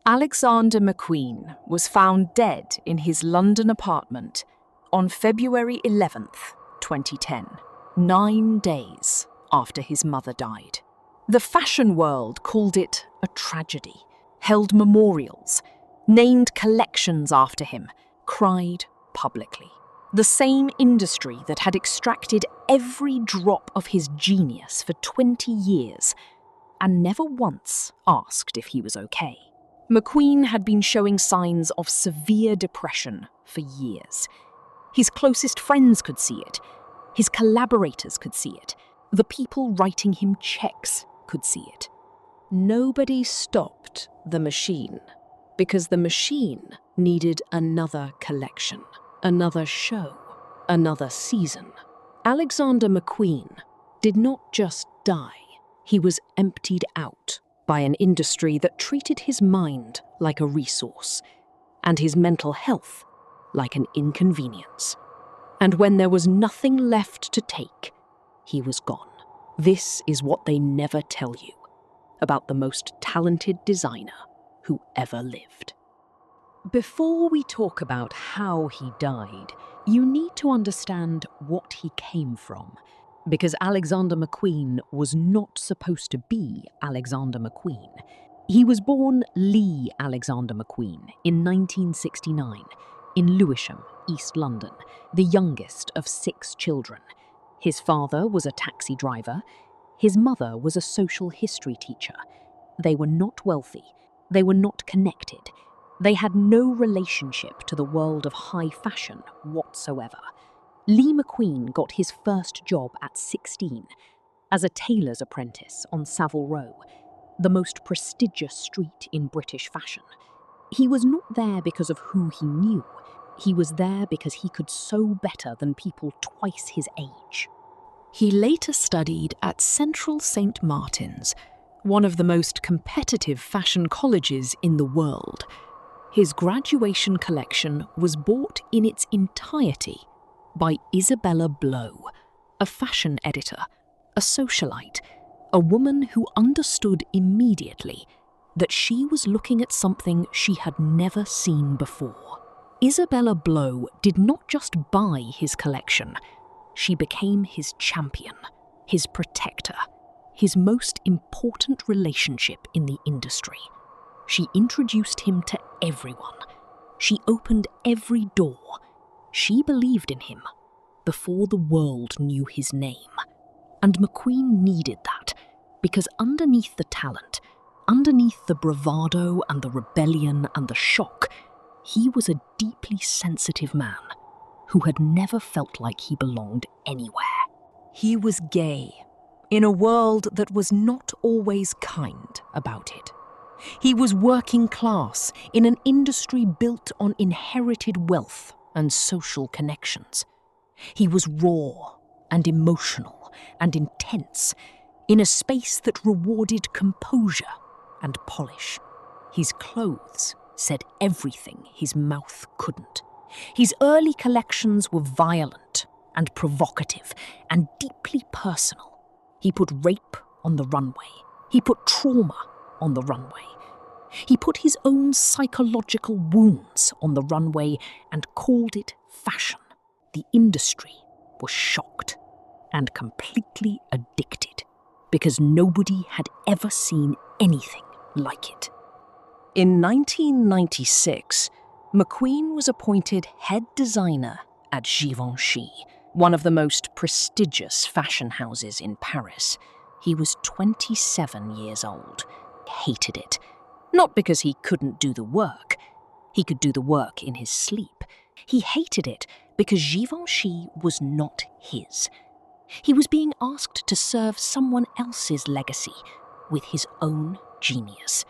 Alexander McQueen was found dead in his London apartment on February 11th, 2010, 9 days after his mother died. The fashion world called it a tragedy, held memorials, named collections after him, cried publicly. The same industry that had extracted every drop of his genius for 20 years and never once asked if he was okay. McQueen had been showing signs of severe depression for years. His closest friends could see it. His collaborators could see it. The people writing him checks could see it. Nobody stopped the machine because the machine needed another collection, another show, another season. Alexander McQueen did not just die. He was emptied out by an industry that treated his mind like a resource and his mental health like an inconvenience. And when there was nothing left to take, he was gone. This is what they never tell you about the most talented designer who ever lived. Before we talk about how he died, you need to understand what he came from, because Alexander McQueen was not supposed to be Alexander McQueen. He was born Lee Alexander McQueen in 1969 in Lewisham, East London, the youngest of 6 children. His father was a taxi driver. His mother was a social history teacher. They were not wealthy. They were not connected. They had no relationship to the world of high fashion whatsoever. Lee McQueen got his first job at 16 as a tailor's apprentice on Savile Row, the most prestigious street in British fashion. He was not there because of who he knew. He was there because he could sew better than people twice his age. He later studied at Central St. Martin's, one of the most competitive fashion colleges in the world. His graduation collection was bought in its entirety by Isabella Blow, a fashion editor, a socialite, a woman who understood immediately that she was looking at something she had never seen before. Isabella Blow did not just buy his collection, she became his champion, his protector, his most important relationship in the industry. She introduced him to everyone. She opened every door. She believed in him before the world knew his name. And McQueen needed that, because underneath the talent, underneath the bravado and the rebellion and the shock, he was a deeply sensitive man who had never felt like he belonged anywhere. He was gay, in a world that was not always kind about it. He was working class in an industry built on inherited wealth and social connections. He was raw and emotional and intense in a space that rewarded composure and polish. His clothes said everything his mouth couldn't. His early collections were violent and provocative and deeply personal. He put rape on the runway. He put trauma on the runway. He put his own psychological wounds on the runway and called it fashion. The industry was shocked and completely addicted because nobody had ever seen anything like it. In 1996, McQueen was appointed head designer at Givenchy, one of the most prestigious fashion houses in Paris. He was 27 years old, hated it. Not because he couldn't do the work. He could do the work in his sleep. He hated it because Givenchy was not his. He was being asked to serve someone else's legacy with his own genius,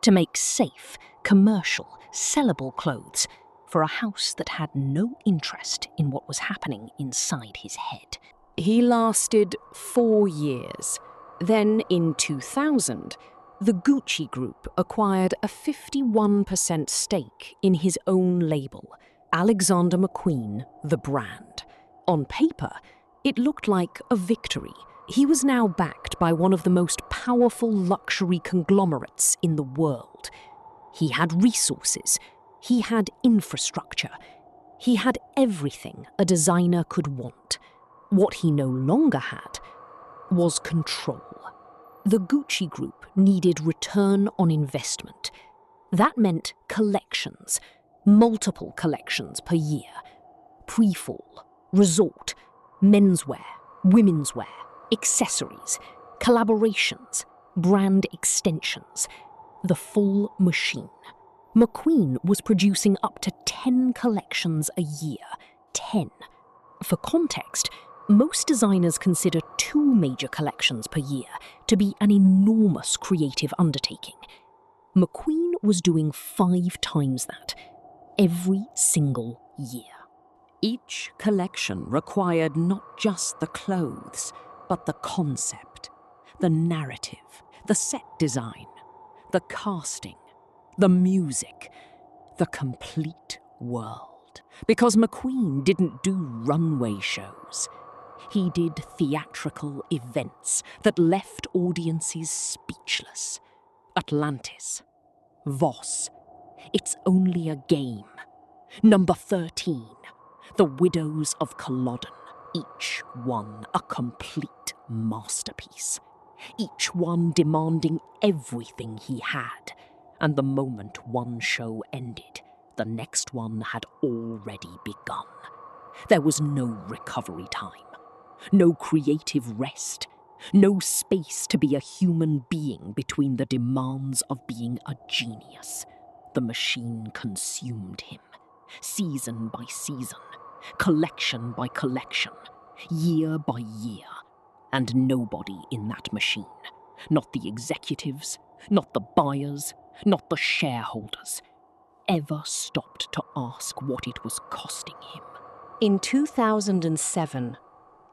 to make safe, commercial, sellable clothes for a house that had no interest in what was happening inside his head. He lasted 4 years. Then, in 2000, the Gucci Group acquired a 51% stake in his own label, Alexander McQueen, the brand. On paper, it looked like a victory. He was now backed by one of the most powerful luxury conglomerates in the world. He had resources. He had infrastructure. He had everything a designer could want. What he no longer had was control. The Gucci Group needed return on investment. That meant collections, multiple collections per year. Pre-fall, resort, menswear, women's wear, accessories, collaborations, brand extensions. The full machine. McQueen was producing up to 10 collections a year. 10. For context, most designers consider 2 major collections per year to be an enormous creative undertaking. McQueen was doing 5 times that, every single year. Each collection required not just the clothes, but the concept, the narrative, the set design, the casting, the music, the complete world. Because McQueen didn't do runway shows. He did theatrical events that left audiences speechless. Atlantis, Voss, It's Only a Game, Number 13, The Widows of Culloden, each one a complete masterpiece. Each one demanding everything he had, and the moment one show ended, the next one had already begun. There was no recovery time, no creative rest, no space to be a human being between the demands of being a genius. The machine consumed him, season by season, collection by collection, year by year. And nobody in that machine, not the executives, not the buyers, not the shareholders, ever stopped to ask what it was costing him. In 2007,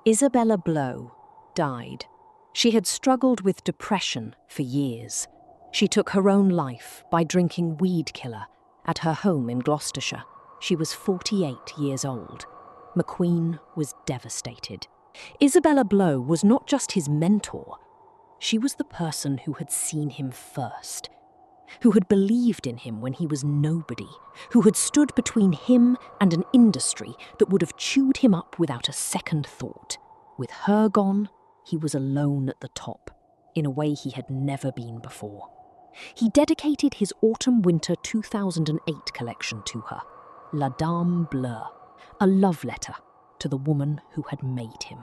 Isabella Blow died. She had struggled with depression for years. She took her own life by drinking weed killer at her home in Gloucestershire. She was 48 years old. McQueen was devastated. Isabella Blow was not just his mentor. She was the person who had seen him first, who had believed in him when he was nobody, who had stood between him and an industry that would have chewed him up without a second thought. With her gone, he was alone at the top, in a way he had never been before. He dedicated his Autumn-Winter 2008 collection to her, La Dame Bleue, a love letter to the woman who had made him.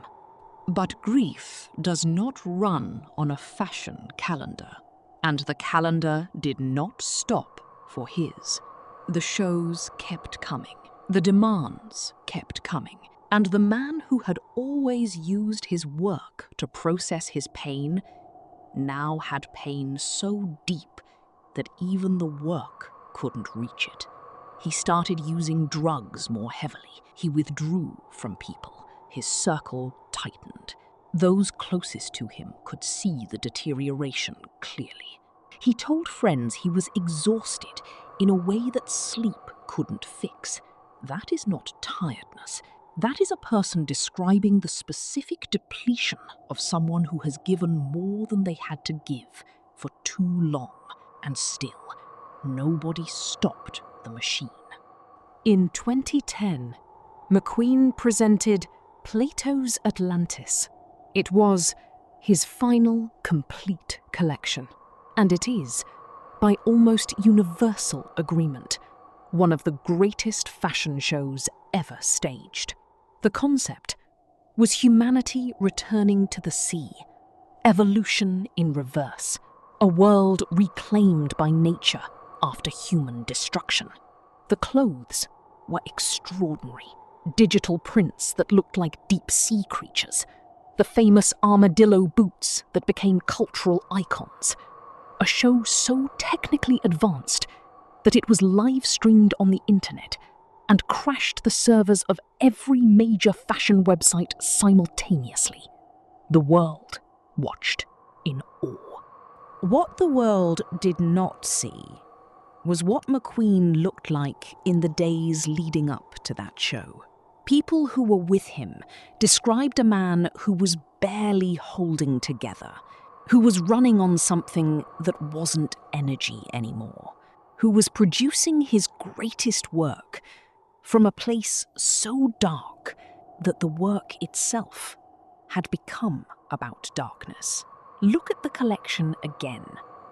But grief does not run on a fashion calendar, and the calendar did not stop for his. The shows kept coming, the demands kept coming, and the man who had always used his work to process his pain now had pain so deep that even the work couldn't reach it. He started using drugs more heavily. He withdrew from people. His circle tightened. Those closest to him could see the deterioration clearly. He told friends he was exhausted in a way that sleep couldn't fix. That is not tiredness. That is a person describing the specific depletion of someone who has given more than they had to give for too long, and still, nobody stopped the machine. In 2010, McQueen presented Plato's Atlantis. It was his final complete collection, and it is, by almost universal agreement, one of the greatest fashion shows ever staged. The concept was humanity returning to the sea, evolution in reverse, a world reclaimed by nature after human destruction. The clothes were extraordinary. Digital prints that looked like deep-sea creatures. The famous armadillo boots that became cultural icons. A show so technically advanced that it was live-streamed on the internet and crashed the servers of every major fashion website simultaneously. The world watched in awe. What the world did not see was what McQueen looked like in the days leading up to that show. People who were with him described a man who was barely holding together, who was running on something that wasn't energy anymore. who was producing his greatest work from a place so dark that the work itself had become about darkness. Look at the collection again,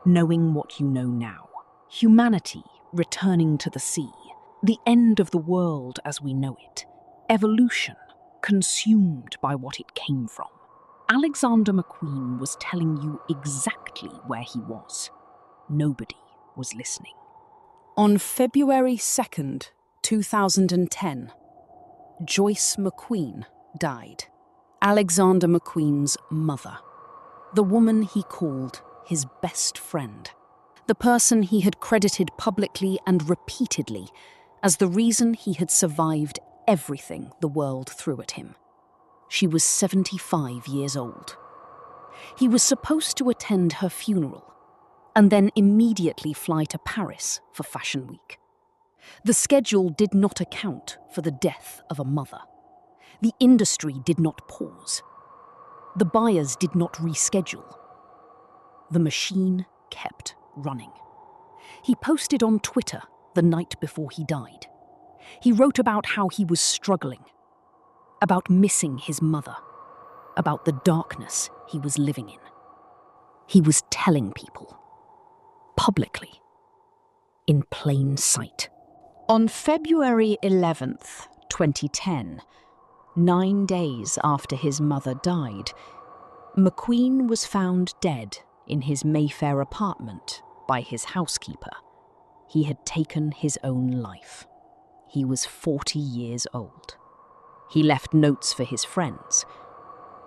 knowing what you know now. Humanity returning to the sea, the end of the world as we know it, evolution consumed by what it came from. Alexander McQueen was telling you exactly where he was. Nobody was listening. On February 2nd, 2010, Joyce McQueen died. Alexander McQueen's mother. The woman he called his best friend. The person he had credited publicly and repeatedly as the reason he had survived everything the world threw at him. She was 75 years old. He was supposed to attend her funeral and then immediately fly to Paris for Fashion Week. The schedule did not account for the death of a mother. The industry did not pause. The buyers did not reschedule. The machine kept running. He posted on Twitter the night before he died. He wrote about how he was struggling, about missing his mother, about the darkness he was living in. He was telling people, publicly, in plain sight. On February 11th, 2010, 9 days after his mother died, McQueen was found dead in his Mayfair apartment by his housekeeper. He had taken his own life. He was 40 years old. He left notes for his friends.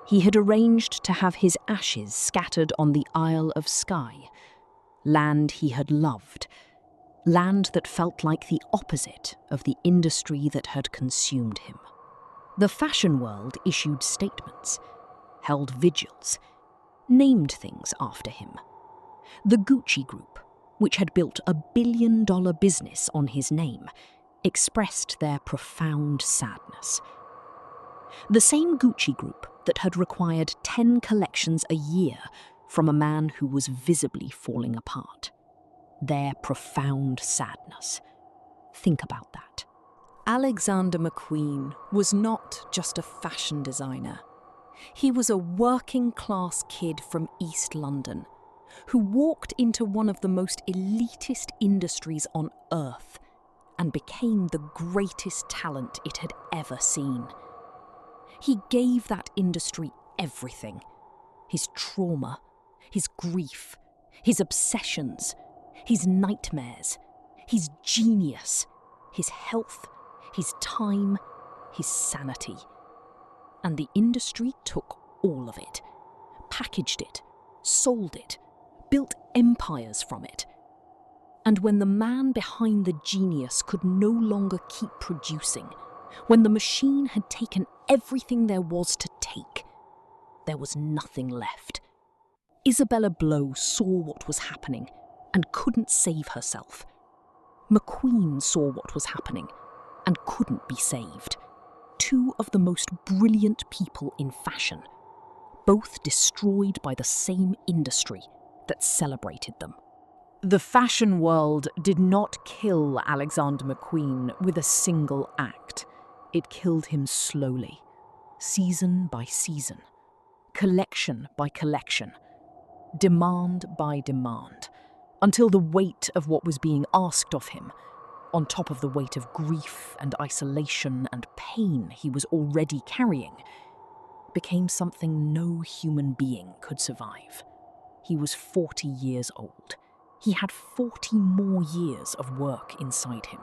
He had arranged to have his ashes scattered on the Isle of Skye, land he had loved, land that felt like the opposite of the industry that had consumed him. The fashion world issued statements, held vigils, named things after him. The Gucci Group, which had built a billion-dollar business on his name, expressed their profound sadness. The same Gucci Group that had required 10 collections a year from a man who was visibly falling apart. Their profound sadness. Think about that. Alexander McQueen was not just a fashion designer. He was a working-class kid from East London who walked into one of the most elitist industries on earth and became the greatest talent it had ever seen. He gave that industry everything. His trauma, his grief, his obsessions, his nightmares, his genius, his health, his time, his sanity. And the industry took all of it, packaged it, sold it, built empires from it. And when the man behind the genius could no longer keep producing, when the machine had taken everything there was to take, there was nothing left. Isabella Blow saw what was happening and couldn't save herself. McQueen saw what was happening and couldn't be saved. Two of the most brilliant people in fashion, both destroyed by the same industry that celebrated them. The fashion world did not kill Alexander McQueen with a single act. It killed him slowly, season by season, collection by collection, demand by demand, until the weight of what was being asked of him, on top of the weight of grief and isolation and pain he was already carrying, became something no human being could survive. He was 40 years old. He had 40 more years of work inside him.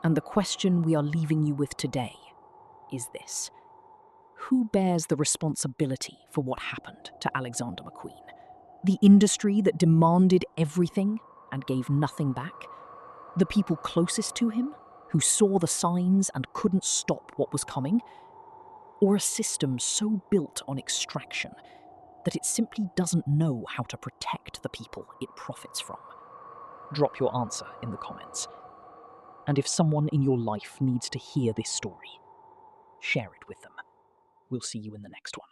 And the question we are leaving you with today is this: who bears the responsibility for what happened to Alexander McQueen? The industry that demanded everything and gave nothing back? The people closest to him, who saw the signs and couldn't stop what was coming? Or a system so built on extraction that it simply doesn't know how to protect the people it profits from? Drop your answer in the comments. And if someone in your life needs to hear this story, share it with them. We'll see you in the next one.